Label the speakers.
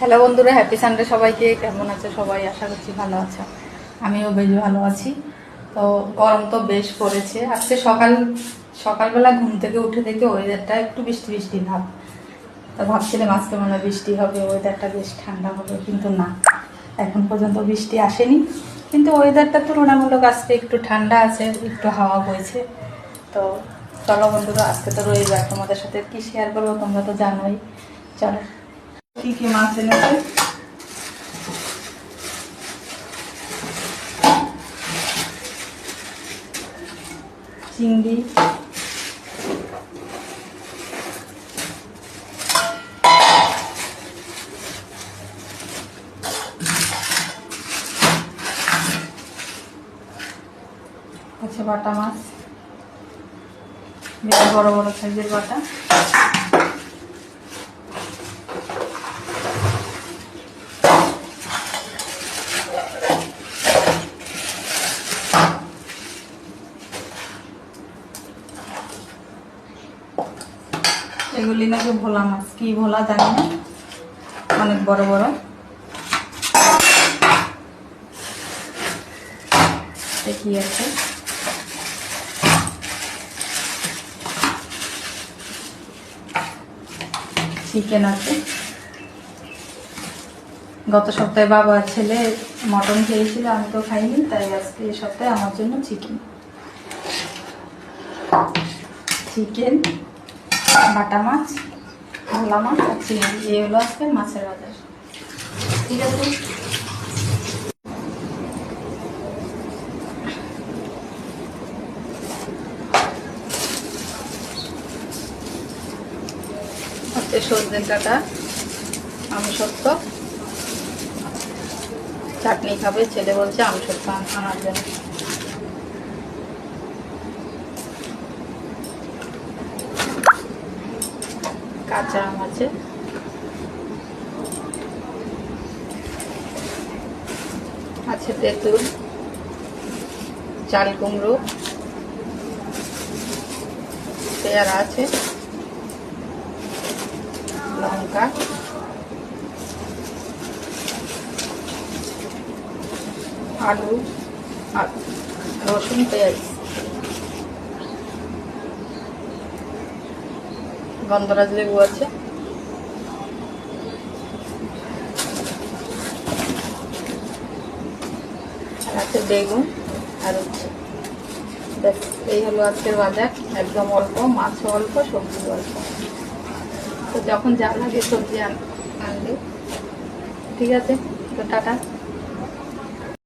Speaker 1: Hello বন্ধুরা, happy Sunday সবাইকে। কেমন আছে সবাই? আশা করছি ভালো আছে। আমিও বেশ ভালো আছি। তো গরম তো বেশ পড়েছে আজকে। সকালবেলা ঘুম থেকে উঠে দেখে ওয়েদারটা একটু বৃষ্টি বৃষ্টি ভাব। তো ভাবছিলাম আজকে মনে হয় বৃষ্টি হবে, ওয়েদারটা বেশ ঠান্ডা হবে, কিন্তু না, এখন পর্যন্ত বৃষ্টি আসেনি। কিন্তু ওয়েদারটা তুলনামূলক আজকে একটু ঠান্ডা আছে, একটু হাওয়া বইছে। তো চলো বন্ধুরা, আজকে তো রবিবার, তোমাদের সাথে কি শেয়ার করবো তোমরা তো জানোই। চলো, কি কি মাছ এনেছে। চিংড়ি, আচ্ছা বাটা মাছ, বেশ বড় বড় সাইজের বাটা। এগুলি নাকি ভোলা মাছ, কি ভোলা জানি না, অনেক বড় বড়। কি আছে, চিকেন আছে। গত সপ্তাহে বাবা ছেলে মটন খেয়েছিল, আমি তো খাইনি, তাই আজকে এই সপ্তাহে আমার জন্য চিকেন, বাটা মাছ, ভোলা মাছ আর চিংড়ি, এই হলো আজকে মাছের বাজার। ঠিক আছে, সজনে ডাঁটা, আমসত্ব, চাটনি খাবে, ছেলে বলছে আমসত্ব আনার জন্য। কাঁচা আম আছে, আছে তেঁতুল, চাল কুমড়ো, পেয়ারা আছে, লঙ্কা, আলু, রসুন, পেঁয়াজ, গন্ধরাজ লেবু আছে, আছে বেগুন আর হচ্ছে। এই হলো আজকের বাজার, একদম অল্প, মাছও অল্প, সবজি অল্প। তো যখন যা লাগে সবজি আনবে। ঠিক আছে, তো টাটা।